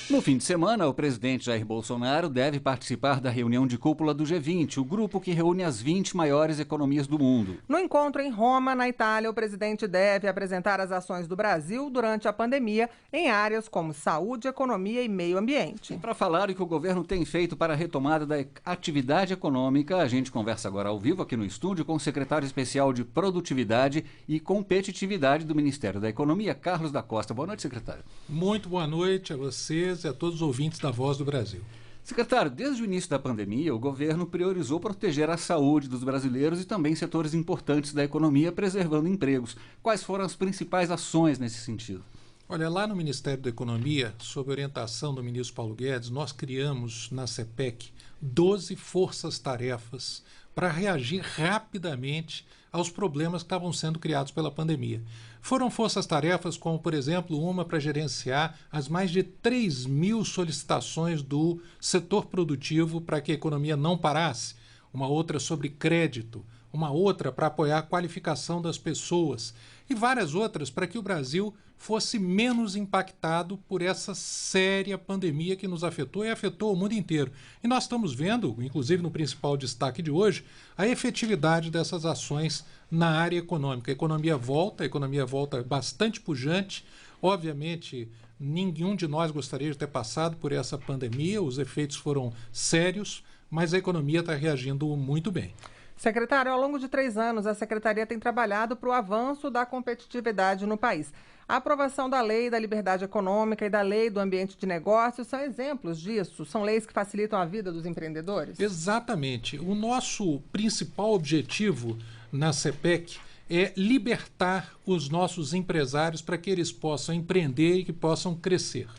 No fim de semana, o presidente Jair Bolsonaro deve participar da reunião de cúpula do G20, o grupo que reúne as 20 maiores economias do mundo. No encontro em Roma, na Itália, o presidente deve apresentar as ações do Brasil durante a pandemia em áreas como saúde, economia e meio ambiente. Para falar o que o governo tem feito para a retomada da atividade econômica, a gente conversa agora ao vivo aqui no estúdio com o secretário especial de Produtividade e Competitividade do Ministério da Economia, Carlos da Costa. Boa noite, secretário. Muito boa noite a vocês e a todos os ouvintes da Voz do Brasil. Secretário, desde o início da pandemia, o governo priorizou proteger a saúde dos brasileiros e também setores importantes da economia, preservando empregos. Quais foram as principais ações nesse sentido? Olha, lá no Ministério da Economia, sob orientação do ministro Paulo Guedes, nós criamos na CPEC 12 forças-tarefas para reagir rapidamente aos problemas que estavam sendo criados pela pandemia. Foram forças-tarefas como, por exemplo, uma para gerenciar as mais de 3.000 solicitações do setor produtivo para que a economia não parasse, uma outra sobre crédito, uma outra para apoiar a qualificação das pessoas e várias outras para que o Brasil fosse menos impactado por essa séria pandemia que nos afetou e afetou o mundo inteiro. E nós estamos vendo, inclusive no principal destaque de hoje, a efetividade dessas ações na área econômica. A economia volta bastante pujante. Obviamente, nenhum de nós gostaria de ter passado por essa pandemia, os efeitos foram sérios, mas a economia está reagindo muito bem. Secretário, ao longo de 3 anos, a Secretaria tem trabalhado para o avanço da competitividade no país. A aprovação da Lei da Liberdade Econômica e da Lei do Ambiente de Negócios são exemplos disso? São leis que facilitam a vida dos empreendedores? Exatamente. O nosso principal objetivo na CPEC é libertar os nossos empresários para que eles possam empreender e que possam crescer.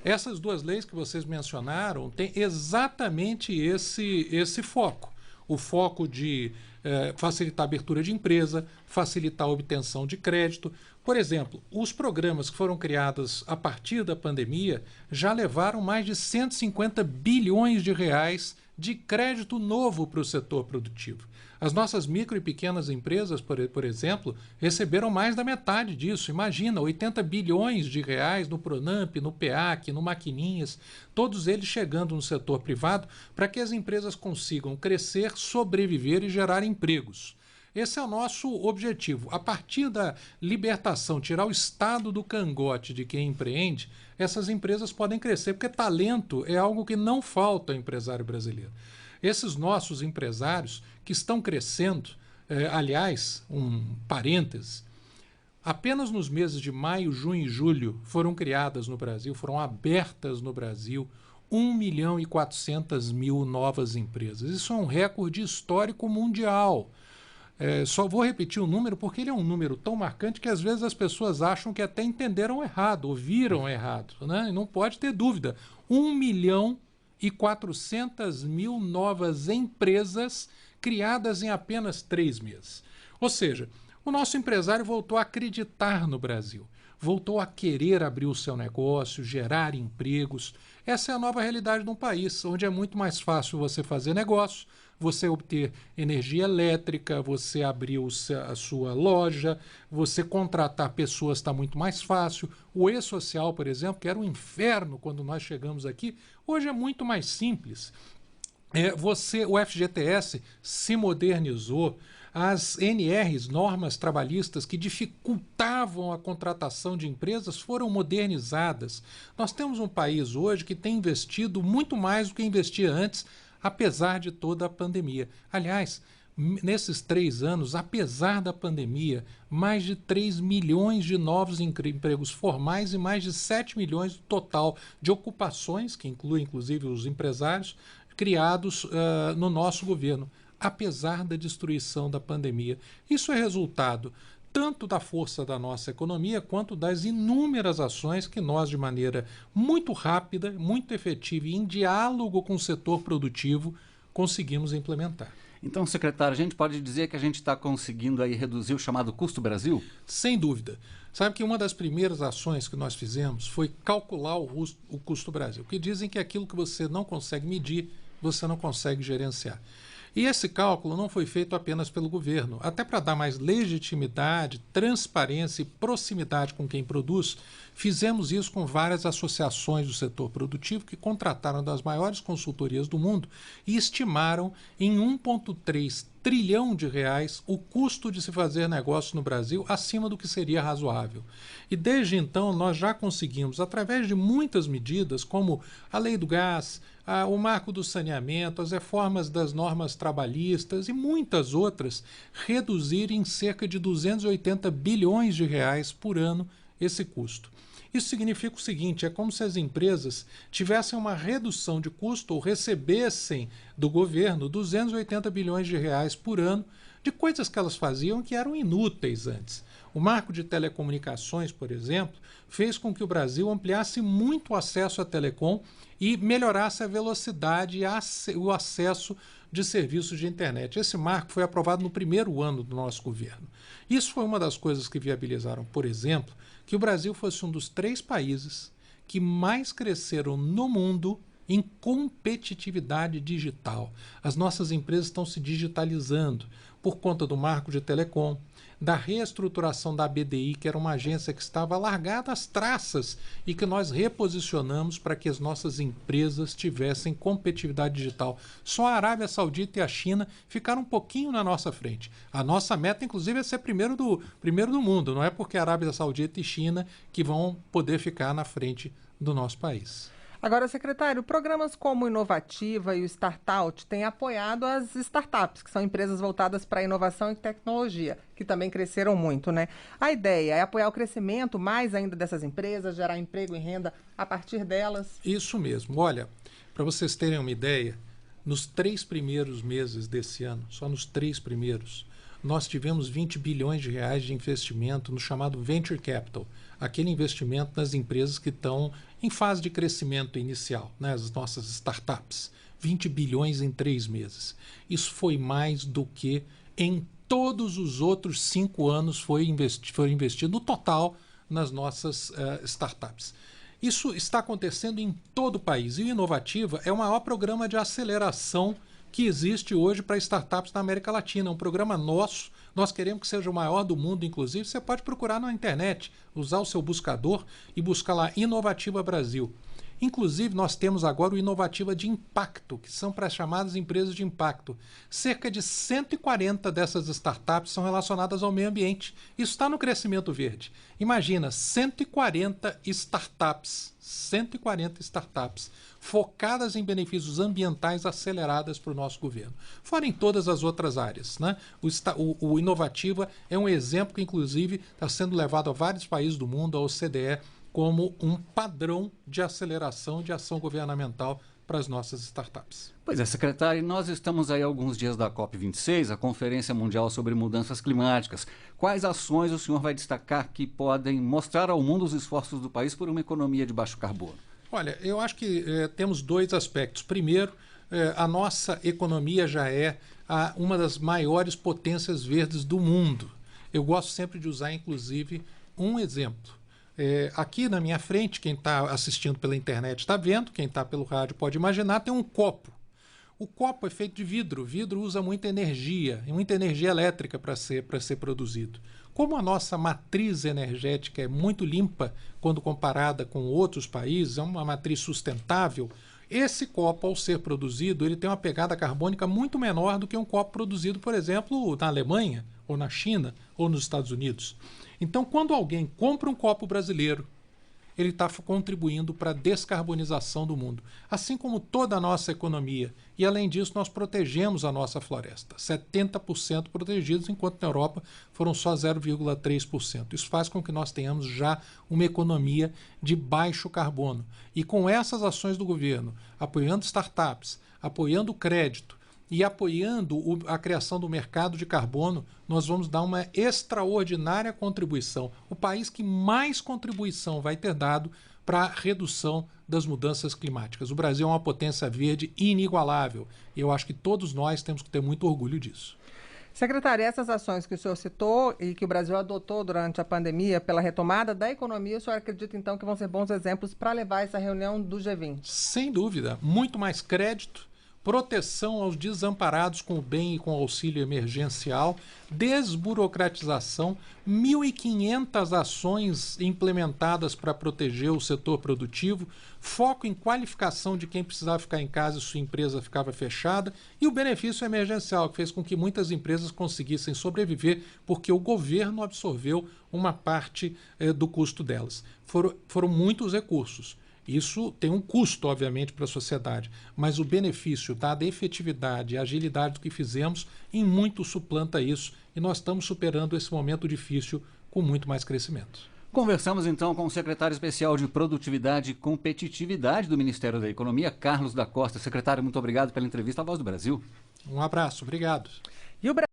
Essas 2 leis que vocês mencionaram têm exatamente esse foco. O foco de facilitar a abertura de empresa, facilitar a obtenção de crédito. Por exemplo, os programas que foram criados a partir da pandemia já levaram mais de 150 bilhões de reais de crédito novo para o setor produtivo. As nossas micro e pequenas empresas, por exemplo, receberam mais da metade disso. Imagina, 80 bilhões de reais no Pronamp, no PEAC, no Maquininhas, todos eles chegando no setor privado para que as empresas consigam crescer, sobreviver e gerar empregos. Esse é o nosso objetivo. A partir da libertação, tirar o estado do cangote de quem empreende, essas empresas podem crescer, porque talento é algo que não falta ao empresário brasileiro. Esses nossos empresários que estão crescendo, aliás, um parêntese, apenas nos meses de maio, junho e julho foram criadas no Brasil, foram abertas no Brasil 1.400.000 novas empresas. Isso é um recorde histórico mundial. Só vou repetir o número porque ele é um número tão marcante que às vezes as pessoas acham que até entenderam errado, ouviram errado, né? E não pode ter dúvida. 1.400.000 novas empresas criadas em apenas 3 meses. Ou seja, o nosso empresário voltou a acreditar no Brasil, voltou a querer abrir o seu negócio, gerar empregos. Essa é a nova realidade de um país, onde é muito mais fácil você fazer negócio, você obter energia elétrica, você abrir a sua loja, você contratar pessoas está muito mais fácil. O e-social, por exemplo, que era um inferno quando nós chegamos aqui, hoje é muito mais simples. O FGTS se modernizou, as NRs, normas trabalhistas, que dificultavam a contratação de empresas, foram modernizadas. Nós temos um país hoje que tem investido muito mais do que investia antes, apesar de toda a pandemia. Aliás, nesses 3 anos, apesar da pandemia, mais de 3 milhões de novos empregos formais e mais de 7 milhões no total de ocupações, que incluem inclusive os empresários, criados no nosso governo, apesar da destruição da pandemia. Isso é resultado tanto da força da nossa economia quanto das inúmeras ações que nós, de maneira muito rápida, muito efetiva e em diálogo com o setor produtivo, conseguimos implementar. Então, secretário, a gente pode dizer que a gente está conseguindo aí reduzir o chamado custo Brasil? Sem dúvida. Sabe que uma das primeiras ações que nós fizemos foi calcular o custo Brasil, porque dizem que aquilo que você não consegue medir, você não consegue gerenciar. E esse cálculo não foi feito apenas pelo governo. Até para dar mais legitimidade, transparência e proximidade com quem produz, Fizemos isso com várias associações do setor produtivo que contrataram das maiores consultorias do mundo e estimaram em 1,3 trilhão de reais o custo de se fazer negócio no Brasil acima do que seria razoável. E desde então nós já conseguimos, através de muitas medidas, como a lei do gás, o marco do saneamento, as reformas das normas trabalhistas e muitas outras, reduzir em cerca de 280 bilhões de reais por ano esse custo. Isso significa o seguinte, é como se as empresas tivessem uma redução de custo ou recebessem do governo 280 bilhões de reais por ano de coisas que elas faziam que eram inúteis antes. O marco de telecomunicações, por exemplo, fez com que o Brasil ampliasse muito o acesso à telecom e melhorasse a velocidade e o acesso de serviços de internet. Esse marco foi aprovado no primeiro ano do nosso governo. Isso foi uma das coisas que viabilizaram, por exemplo, que o Brasil fosse um dos 3 países que mais cresceram no mundo em competitividade digital. As nossas empresas estão se digitalizando por conta do marco de telecom, da reestruturação da BDI, que era uma agência que estava largada às traças e que nós reposicionamos para que as nossas empresas tivessem competitividade digital. Só a Arábia Saudita e a China ficaram um pouquinho na nossa frente. A nossa meta, inclusive, é ser primeiro do mundo. Não é porque a Arábia Saudita e China que vão poder ficar na frente do nosso país. Agora, secretário, programas como o Inovativa e o Startout têm apoiado as startups, que são empresas voltadas para a inovação e tecnologia, que também cresceram muito, né? A ideia é apoiar o crescimento mais ainda dessas empresas, gerar emprego e renda a partir delas? Isso mesmo. Olha, para vocês terem uma ideia, nos 3 primeiros meses desse ano, só nos 3 primeiros, nós tivemos 20 bilhões de reais de investimento no chamado Venture Capital, aquele investimento nas empresas que estão em fase de crescimento inicial, né, as nossas startups. 20 bilhões em 3 meses. Isso foi mais do que em todos os outros 5 anos foi investido no total nas nossas startups. Isso está acontecendo em todo o país. E o Inovativa é o maior programa de aceleração que existe hoje para startups na América Latina. É um programa nosso, nós queremos que seja o maior do mundo, inclusive. Você pode procurar na internet, usar o seu buscador e buscar lá Inovativa Brasil. Inclusive, nós temos agora o Inovativa de Impacto, que são para as chamadas empresas de impacto. Cerca de 140 dessas startups são relacionadas ao meio ambiente. Isso está no crescimento verde. Imagina, 140 startups focadas em benefícios ambientais aceleradas para o nosso governo. Fora em todas as outras áreas, né? O Inovativa é um exemplo que, inclusive, está sendo levado a vários países do mundo, a OCDE, como um padrão de aceleração de ação governamental para as nossas startups. Pois é, secretário, nós estamos aí há alguns dias da COP26, a Conferência Mundial sobre Mudanças Climáticas. Quais ações o senhor vai destacar que podem mostrar ao mundo os esforços do país por uma economia de baixo carbono? Olha, eu acho que temos 2 aspectos. Primeiro, a nossa economia já é uma das maiores potências verdes do mundo. Eu gosto sempre de usar, inclusive, um exemplo. Aqui na minha frente, quem está assistindo pela internet está vendo, quem está pelo rádio pode imaginar, tem um copo. O copo é feito de vidro. O vidro usa muita energia elétrica para ser produzido. Como a nossa matriz energética é muito limpa quando comparada com outros países, é uma matriz sustentável, esse copo, ao ser produzido, ele tem uma pegada carbônica muito menor do que um copo produzido, por exemplo, na Alemanha, ou na China, ou nos Estados Unidos. Então, quando alguém compra um copo brasileiro, ele está contribuindo para a descarbonização do mundo, assim como toda a nossa economia. E, além disso, nós protegemos a nossa floresta, 70% protegidos, enquanto na Europa foram só 0,3%. Isso faz com que nós tenhamos já uma economia de baixo carbono. E com essas ações do governo, apoiando startups, apoiando o crédito, e apoiando a criação do mercado de carbono, nós vamos dar uma extraordinária contribuição. O país que mais contribuição vai ter dado para a redução das mudanças climáticas. O Brasil é uma potência verde inigualável e eu acho que todos nós temos que ter muito orgulho disso. Secretário, essas ações que o senhor citou e que o Brasil adotou durante a pandemia pela retomada da economia, o senhor acredita então que vão ser bons exemplos para levar essa reunião do G20? Sem dúvida, muito mais crédito, proteção aos desamparados com o bem e com o auxílio emergencial, desburocratização, 1.500 ações implementadas para proteger o setor produtivo, foco em qualificação de quem precisava ficar em casa e sua empresa ficava fechada, e o benefício emergencial, que fez com que muitas empresas conseguissem sobreviver porque o governo absorveu uma parte do custo delas. Foram muitos recursos. Isso tem um custo, obviamente, para a sociedade, mas o benefício, dada a efetividade e a agilidade do que fizemos, em muito suplanta isso, e nós estamos superando esse momento difícil com muito mais crescimento. Conversamos então com o secretário especial de Produtividade e Competitividade do Ministério da Economia, Carlos da Costa. Secretário, muito obrigado pela entrevista à Voz do Brasil. Um abraço, obrigado. E o